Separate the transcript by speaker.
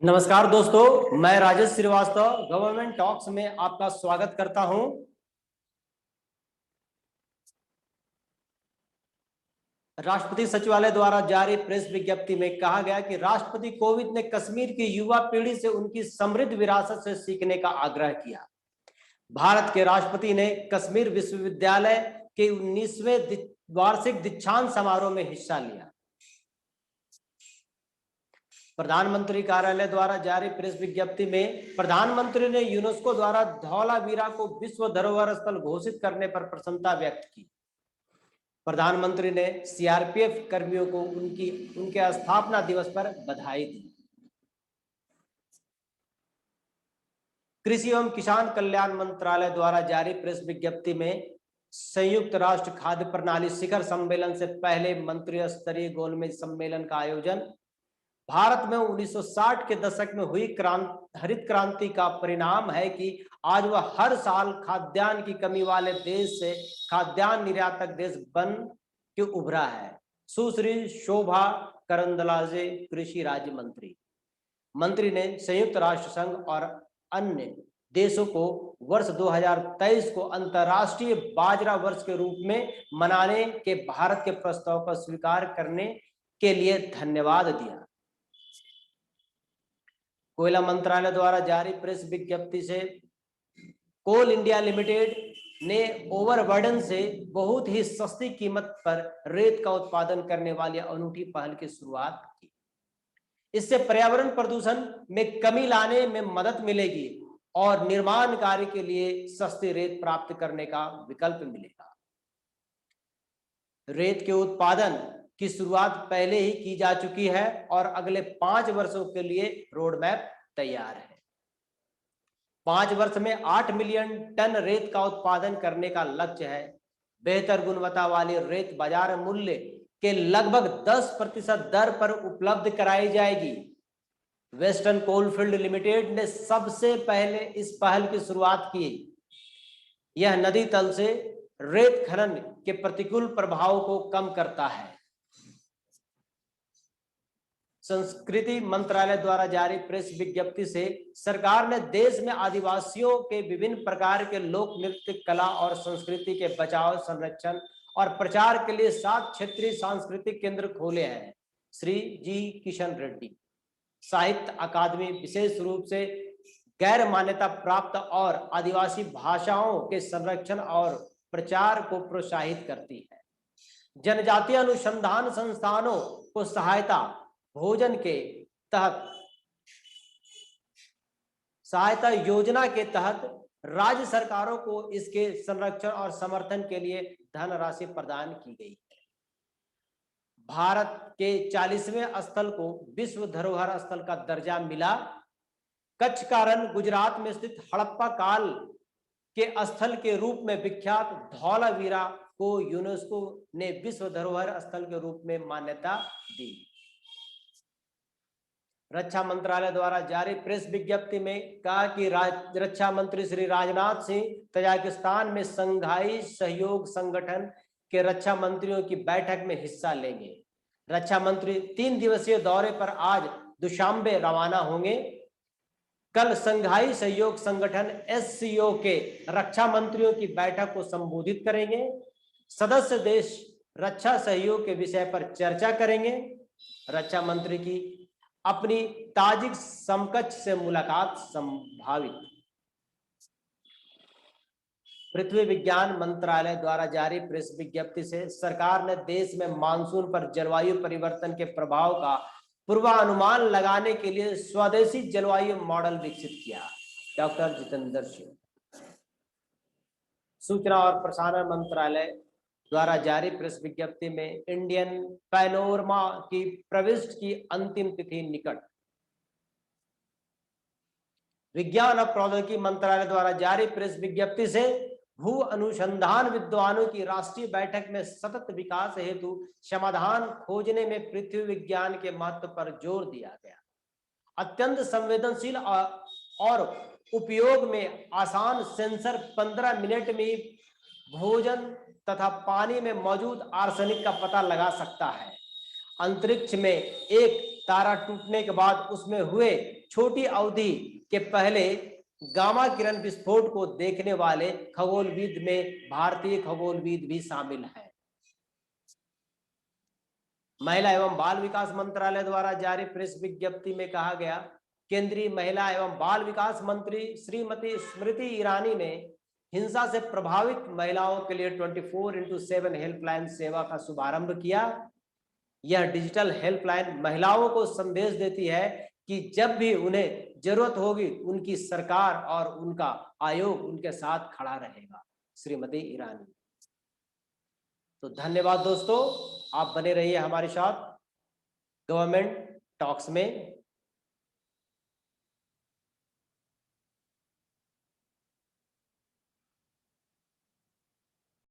Speaker 1: नमस्कार दोस्तों, मैं राजेश श्रीवास्तव गवर्नमेंट टॉक्स में आपका स्वागत करता हूं। राष्ट्रपति सचिवालय द्वारा जारी प्रेस विज्ञप्ति में कहा गया कि राष्ट्रपति कोविंद ने कश्मीर की युवा पीढ़ी से उनकी समृद्ध विरासत से सीखने का आग्रह किया। भारत के राष्ट्रपति ने कश्मीर विश्वविद्यालय के 19वें वार्षिक दीक्षांत समारोह में हिस्सा लिया। प्रधानमंत्री कार्यालय द्वारा जारी प्रेस विज्ञप्ति में प्रधानमंत्री ने यूनेस्को द्वारा धौलावीरा को विश्व धरोहर स्थल घोषित करने पर प्रसन्नता व्यक्त की। प्रधानमंत्री ने सीआरपीएफ कर्मियों को उनके स्थापना दिवस पर बधाई दी। कृषि एवं किसान कल्याण मंत्रालय द्वारा जारी प्रेस विज्ञप्ति में संयुक्त राष्ट्र खाद्य प्रणाली शिखर सम्मेलन से पहले मंत्री स्तरीय गोलमेज सम्मेलन का आयोजन भारत में 1960 के दशक में हुई हरित क्रांति का परिणाम है कि आज वह हर साल खाद्यान्न की कमी वाले देश से खाद्यान्न निर्यातक देश बन के उभरा है। सुश्री शोभा करंदलाजे, कृषि राज्य मंत्री ने संयुक्त राष्ट्र संघ और अन्य देशों को वर्ष 2023 को अंतर्राष्ट्रीय बाजरा वर्ष के रूप में मनाने के भारत के प्रस्ताव को स्वीकार करने के लिए धन्यवाद दिया। कोयला मंत्रालय द्वारा जारी प्रेस विज्ञप्ति से कोल इंडिया लिमिटेड ने ओवरबर्डन से बहुत ही सस्ती कीमत पर रेत का उत्पादन करने वाली अनूठी पहल की शुरुआत की। इससे पर्यावरण प्रदूषण में कमी लाने में मदद मिलेगी और निर्माण कार्य के लिए सस्ती रेत प्राप्त करने का विकल्प मिलेगा। रेत के उत्पादन की शुरुआत पहले ही की जा चुकी है और अगले 5 वर्षों के लिए रोड मैप तैयार है। 5 वर्ष में 8 मिलियन टन रेत का उत्पादन करने का लक्ष्य है। बेहतर गुणवत्ता वाली रेत बाजार मूल्य के लगभग 10% दर पर उपलब्ध कराई जाएगी। वेस्टर्न कोलफील्ड लिमिटेड ने सबसे पहले इस पहल की शुरुआत की। यह नदी तल से रेत खनन के प्रतिकूल प्रभाव को कम करता है। संस्कृति मंत्रालय द्वारा जारी प्रेस विज्ञप्ति से सरकार ने देश में आदिवासियों के विभिन्न प्रकार के लोक नृत्य, कला और संस्कृति के बचाव, संरक्षण और प्रचार के लिए 7 क्षेत्रीय सांस्कृतिक केंद्र खोले हैं। श्री जी किशन रेड्डी साहित्य अकादमी विशेष रूप से गैर मान्यता प्राप्त और आदिवासी भाषाओं के संरक्षण और प्रचार को प्रोत्साहित करती है। जनजातीय अनुसंधान संस्थानों को सहायता भोजन के तहत सहायता योजना के तहत राज्य सरकारों को इसके संरक्षण और समर्थन के लिए धनराशि प्रदान की गई है। भारत के 40वें स्थल को विश्व धरोहर स्थल का दर्जा मिला। कच्छ का रण गुजरात में स्थित हड़प्पा काल के स्थल के रूप में विख्यात धौलावीरा को यूनेस्को ने विश्व धरोहर स्थल के रूप में मान्यता दी। रक्षा मंत्रालय द्वारा जारी प्रेस विज्ञप्ति में कहा कि रक्षा मंत्री श्री राजनाथ सिंह तजाकिस्तान में संघाई सहयोग संगठन के रक्षा मंत्रियों की बैठक में हिस्सा लेंगे। रक्षा मंत्री 3 दिवसीय दौरे पर आज दुशांबे रवाना होंगे। कल संघाई सहयोग संगठन एससीओ के रक्षा मंत्रियों की बैठक को संबोधित करेंगे। सदस्य देश रक्षा सहयोग के विषय पर चर्चा करेंगे। रक्षा मंत्री की अपनी ताजिक समकक्ष से मुलाकात संभावित। पृथ्वी विज्ञान मंत्रालय द्वारा जारी प्रेस विज्ञप्ति से सरकार ने देश में मानसून पर जलवायु परिवर्तन के प्रभाव का पूर्वानुमान लगाने के लिए स्वदेशी जलवायु मॉडल विकसित किया। डॉक्टर जितेंद्र सिंह। सूचना और प्रसारण मंत्रालय द्वारा जारी प्रेस विज्ञप्ति में इंडियन पैनोरमा की प्रविष्टि की अंतिम तिथि निकट। विज्ञान और प्रौद्योगिकी मंत्रालय द्वारा जारी प्रेस विज्ञप्ति से भू अनुसंधान विद्वानों की राष्ट्रीय बैठक में सतत विकास हेतु समाधान खोजने में पृथ्वी विज्ञान के महत्व पर जोर दिया गया। अत्यंत संवेदनशील और उपयोग में आसान सेंसर 15 मिनट में भोजन तथा पानी में मौजूद आर्सेनिक का पता लगा सकता है। अंतरिक्ष में एक तारा टूटने के बाद उसमें हुए छोटी अवधि के पहले गामा किरण विस्फोट को देखने वाले खगोलविद में भारतीय खगोलविद भी शामिल है। महिला एवं बाल विकास मंत्रालय द्वारा जारी प्रेस विज्ञप्ति में कहा गया, केंद्रीय महिला एवं बाल विकास मंत्री श्रीमती स्मृति ईरानी ने हिंसा से प्रभावित महिलाओं के लिए 24x7 हेल्पलाइन सेवा का शुभारंभ किया। यह डिजिटल हेल्पलाइन महिलाओं को संदेश देती है कि जब भी उन्हें जरूरत होगी उनकी सरकार और उनका आयोग उनके साथ खड़ा रहेगा। श्रीमती ईरानी। तो धन्यवाद दोस्तों, आप बने रहिए हमारे साथ गवर्नमेंट टॉक्स में।